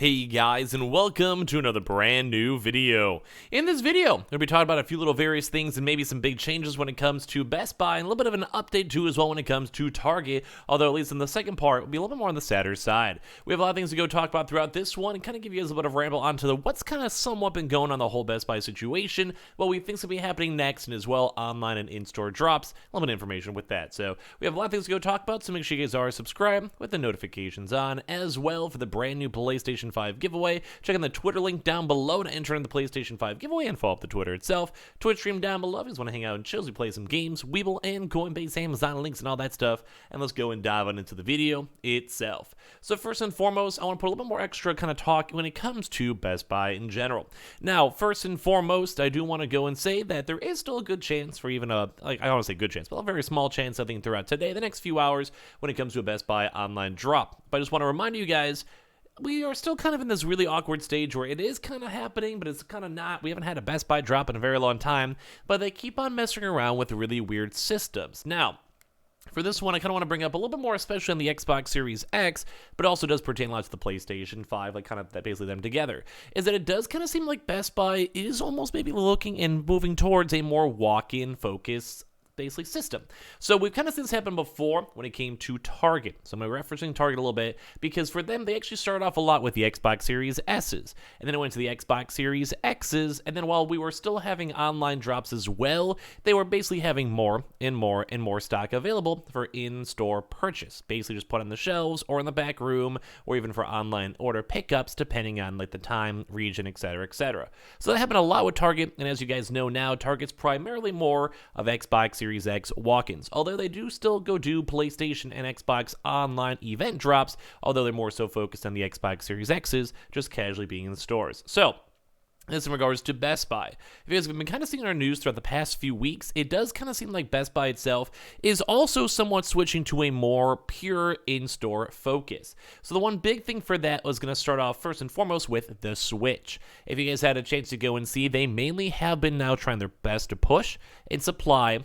Hey guys, and welcome to another brand new video. In this video, we'll be talking about a few little various things and maybe some big changes when it comes to Best Buy, and a little bit of an update too as well when it comes to Target, although at least in the second part, will be a little bit more on the sadder side. We have a lot of things to go talk about throughout this one and kind of give you guys a bit of ramble onto what's kind of somewhat been going on the whole Best Buy situation, what we think's going to be happening next, and as well online and in-store drops, a little bit of information with that. So we have a lot of things to go talk about, so make sure you guys are subscribed with the notifications on, as well for the brand new PlayStation 5 giveaway. Check out the Twitter link down below to enter in the PlayStation 5 giveaway and follow up the Twitter itself. Twitch stream down below if you just want to hang out and chill, we play some games, Weeble and Coinbase, Amazon links and all that stuff. And let's go and dive on into the video itself. So first and foremost, I want to put a little bit more extra kind of talk when it comes to Best Buy in general. Now, first and foremost, I do want to go and say that there is still a good chance for even I don't want to say good chance, but a very small chance, I think, throughout today, the next few hours, when it comes to a Best Buy online drop. But I just want to remind you guys, we are still kind of in this really awkward stage where it is kind of happening, but it's kind of not. We haven't had a Best Buy drop in a very long time, but they keep on messing around with really weird systems. Now, for this one, I kind of want to bring up a little bit more, especially on the Xbox Series X, but it also does pertain a lot to the PlayStation 5, like kind of that basically them together, is that it does kind of seem like Best Buy is almost maybe looking and moving towards a more walk-in focus basically system. So we've kind of seen this happen before when it came to Target. So I'm referencing Target a little bit because for them, they actually started off a lot with the Xbox Series S's, and then it went to the Xbox Series X's, and then while we were still having online drops as well, they were basically having more and more and more stock available for in-store purchase, basically just put on the shelves or in the back room or even for online order pickups depending on like the time, region, etc., etc. So that happened a lot with Target, and as you guys know now, Target's primarily more of Xbox Series X walk-ins, although they do still go do PlayStation and Xbox online event drops, although they're more so focused on the Xbox Series X's just casually being in the stores. So this in regards to Best Buy. If you guys have been kind of seeing our news throughout the past few weeks, it does kind of seem like Best Buy itself is also somewhat switching to a more pure in-store focus. So the one big thing for that was going to start off first and foremost with the Switch. If you guys had a chance to go and see, they mainly have been now trying their best to push and supply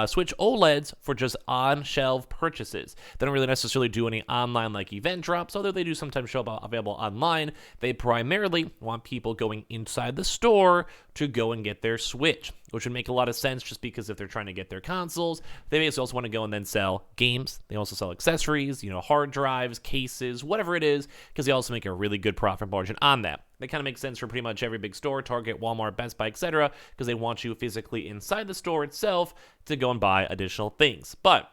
Switch OLEDs for just on-shelf purchases. They don't really necessarily do any online like event drops, although they do sometimes show up available online. They primarily want people going inside the store to go and get their Switch, which would make a lot of sense just because if they're trying to get their consoles, they basically also want to go and then sell games. They also sell accessories, hard drives, cases, whatever it is, because they also make a really good profit margin on that. That kind of makes sense for pretty much every big store, Target, Walmart, Best Buy, etc., because they want you physically inside the store itself to go and buy additional things. But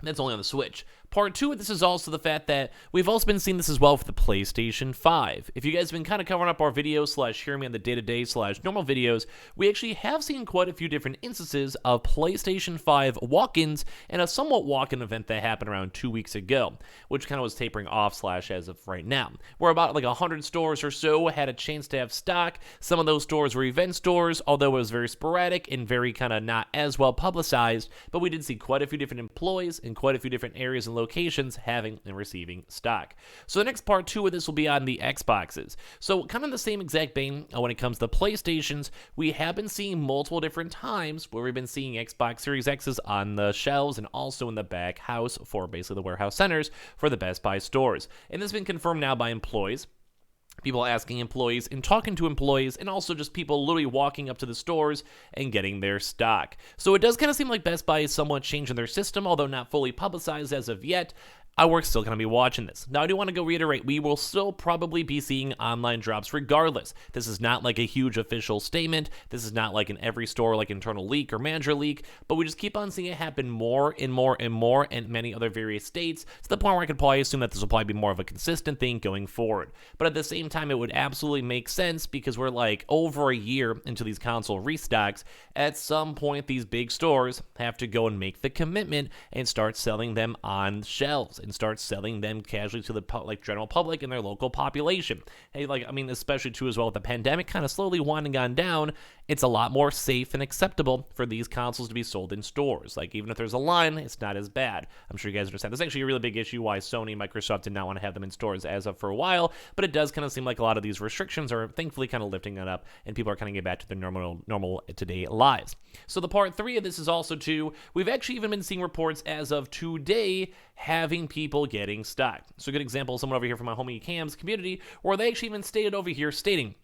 that's only on the Switch. Part two of this is also the fact that we've also been seeing this as well for the PlayStation 5. If you guys have been kind of covering up our videos / hearing me on the day-to-day / normal videos, we actually have seen quite a few different instances of PlayStation 5 walk-ins and a somewhat walk-in event that happened around 2 weeks ago, which kind of was tapering off / as of right now. Where about like 100 stores or so had a chance to have stock. Some of those stores were event stores, although it was very sporadic and very kind of not as well publicized, but we did see quite a few different employees in quite a few different areas and locations having and receiving stock. So the next part two of this will be on the Xboxes. So kind of the same exact vein when it comes to PlayStations, we have been seeing multiple different times where we've been seeing Xbox Series X's on the shelves and also in the back house for basically the warehouse centers for the Best Buy stores. And this has been confirmed now by employees. People asking employees and talking to employees, and also just people literally walking up to the stores and getting their stock. So it does kind of seem like Best Buy is somewhat changing their system, although not fully publicized as of yet. We're still going to be watching this. Now, I do want to go reiterate, we will still probably be seeing online drops regardless. This is not like a huge official statement. This is not like in every store, like internal leak or manager leak, but we just keep on seeing it happen more and more and more in many other various states, to the point where I could probably assume that this will probably be more of a consistent thing going forward. But at the same time, it would absolutely make sense because we're like over a year into these console restocks. At some point, these big stores have to go and make the commitment and start selling them on shelves and start selling them casually to the general public and their local population. Hey, especially too as well with the pandemic kind of slowly winding on down, it's a lot more safe and acceptable for these consoles to be sold in stores. Like, even if there's a line, it's not as bad. I'm sure you guys understand. That's actually a really big issue why Sony and Microsoft did not want to have them in stores as of for a while, but it does kind of seem like a lot of these restrictions are thankfully kind of lifting that up, and people are kind of getting back to their normal today lives. So the part three of this is also too, we've actually even been seeing reports as of today having people getting stock. So a good example is someone over here from my homie Cam's community, where they actually even stated over here, stating,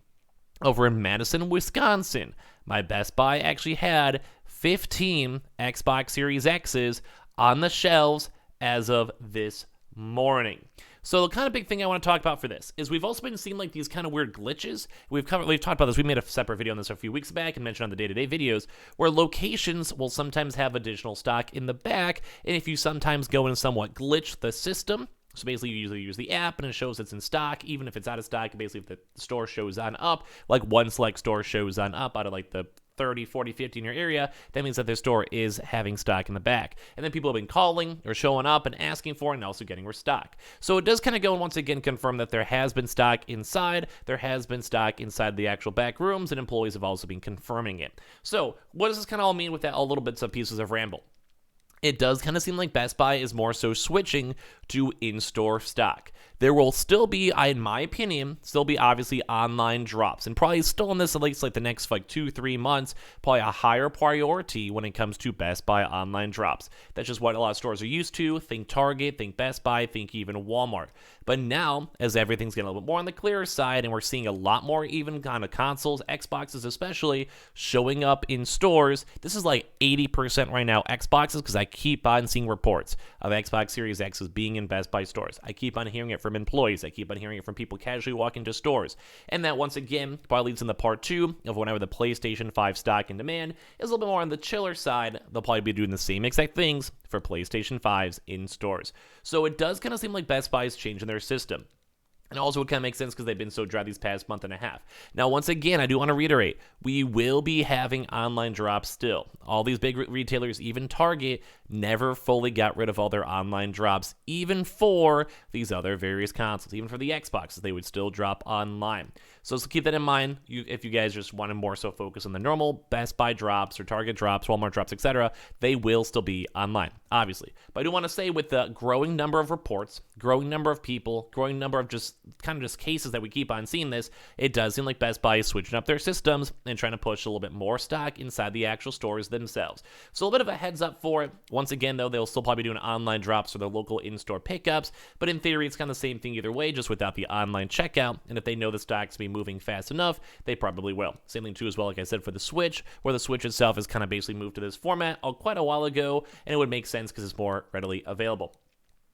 over in Madison, Wisconsin, my Best Buy actually had 15 Xbox Series X's on the shelves as of this morning. So the kind of big thing I want to talk about for this is we've also been seeing like these kind of weird glitches. We've talked about this. We made a separate video on this a few weeks back and mentioned on the day-to-day videos where locations will sometimes have additional stock in the back, and if you sometimes go and somewhat glitch the system, so basically you usually use the app and it shows it's in stock, even if it's out of stock. Basically, if the store shows on up, like one select store shows on up out of like the 30, 40, 50 in your area, that means that their store is having stock in the back. And then people have been calling or showing up and asking for it and also getting restock. So it does kind of go and once again confirm that there has been stock inside. There has been stock inside the actual back rooms, and employees have also been confirming it. So what does this kind of all mean with that all little bits of pieces of ramble? It does kind of seem like Best Buy is more so switching to in-store stock. There will still be, in my opinion, obviously online drops, and probably still in this at least like the next like 2-3 months, probably a higher priority when it comes to Best Buy online drops. That's just what a lot of stores are used to. Think Target, think Best Buy, think even Walmart. But now, as everything's getting a little bit more on the clearer side, and we're seeing a lot more even kind of consoles, Xboxes especially, showing up in stores, this is like 80% right now Xboxes, because I keep on seeing reports of Xbox Series X's being in Best Buy stores. I keep on hearing it from employees. I keep on hearing it from people casually walking to stores. And that, once again, probably leads into part 2 of whenever the PlayStation 5 stock and demand is a little bit more on the chiller side. They'll probably be doing the same exact things for PlayStation 5s in stores. So it does kind of seem like Best Buy is changing their system. And also it kind of makes sense because they've been so dry these past month and a half. Now, once again, I do want to reiterate, we will be having online drops still. All these big retailers, even Target, never fully got rid of all their online drops, even for these other various consoles. Even for the Xboxes, they would still drop online. So keep that in mind if you guys just want to more so focus on the normal Best Buy drops or Target drops, Walmart drops, etc. They will still be online, obviously. But I do want to say with the growing number of reports, growing number of people, growing number of just cases that we keep on seeing this, it does seem like Best Buy is switching up their systems and trying to push a little bit more stock inside the actual stores themselves. So a little bit of a heads up for it. Once again, though, they'll still probably be doing online drops for their local in-store pickups, but in theory, it's kind of the same thing either way, just without the online checkout. And if they know the stock's be moving fast enough, they probably will. Same thing too as well, like I said, for the Switch, where the Switch itself is kind of basically moved to this format quite a while ago, and it would make sense because it's more readily available.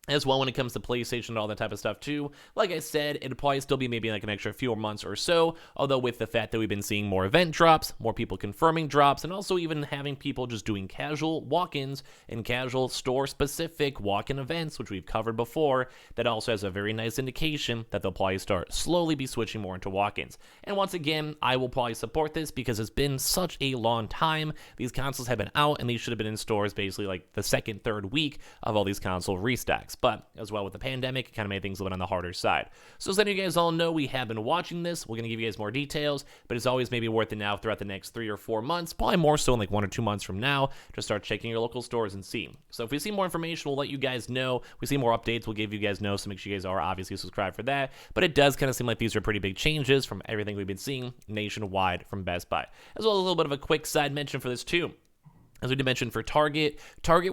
As well, when it comes to PlayStation and all that type of stuff too, like I said, it'd probably still be maybe like an extra few months or so, although with the fact that we've been seeing more event drops, more people confirming drops, and also even having people just doing casual walk-ins and casual store-specific walk-in events, which we've covered before, that also has a very nice indication that they'll probably start slowly be switching more into walk-ins. And once again, I will probably support this because it's been such a long time. These consoles have been out, and these should have been in stores basically like the second, third week of all these console restocks. But as well with the pandemic, it kind of made things a little bit on the harder side. So as letting you guys all know, we have been watching this. We're going to give you guys more details, but it's always maybe worth it now throughout the next 3 or 4 months, probably more so in like 1 or 2 months from now, to start checking your local stores and see. So if we see more information, we'll let you guys know. We see more updates, we'll give you guys know, so make sure you guys are obviously subscribed for that. But it does kind of seem like these are pretty big changes from everything we've been seeing nationwide from Best Buy. As well as a little bit of a quick side mention for this too. As we did mention for Target,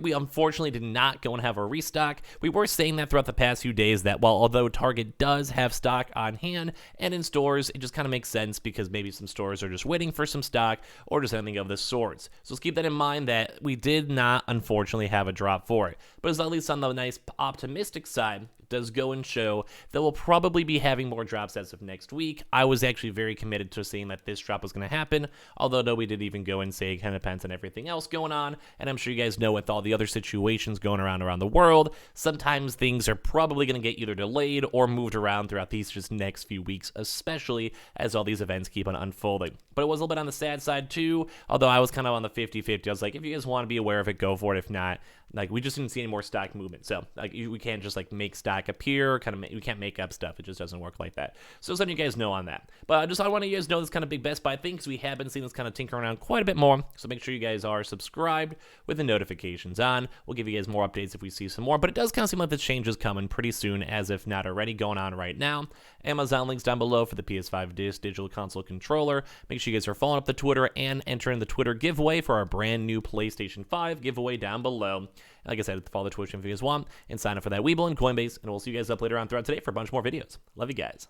we unfortunately did not go and have a restock. We were saying that throughout the past few days that although Target does have stock on hand and in stores, it just kind of makes sense because maybe some stores are just waiting for some stock or just anything of the sorts. So let's keep that in mind that we did not unfortunately have a drop for it. But it's at least on the nice optimistic side, does go and show that we'll probably be having more drops as of next week. I was actually very committed to saying that this drop was going to happen, although no, we did even go and say it kind of depends on everything else going on, and I'm sure you guys know with all the other situations going around the world, sometimes things are probably going to get either delayed or moved around throughout these just next few weeks, especially as all these events keep on unfolding. But it was a little bit on the sad side too, although I was kind of on the 50-50. I was like, if you guys want to be aware of it, go for it. If not, like, we just didn't see any more stock movement. So like we can't just like make stock appear, we can't make up stuff. It just doesn't work like that. So just letting you guys know on that. But I want you guys know this kind of big Best Buy thing, because we have been seeing this kind of tinker around quite a bit more. So make sure you guys are subscribed with the notifications on. We'll give you guys more updates if we see some more. But it does kind of seem like the change is coming pretty soon, as if not already going on right now. Amazon links down below for the PS5 Digital Console Controller. Make sure you guys are following up the Twitter and entering the Twitter giveaway for our brand new PlayStation 5 giveaway down below. Like I said, follow the Twitch if you guys want, and sign up for that Webull and Coinbase, and we'll see you guys up later on throughout today for a bunch more videos. Love you guys.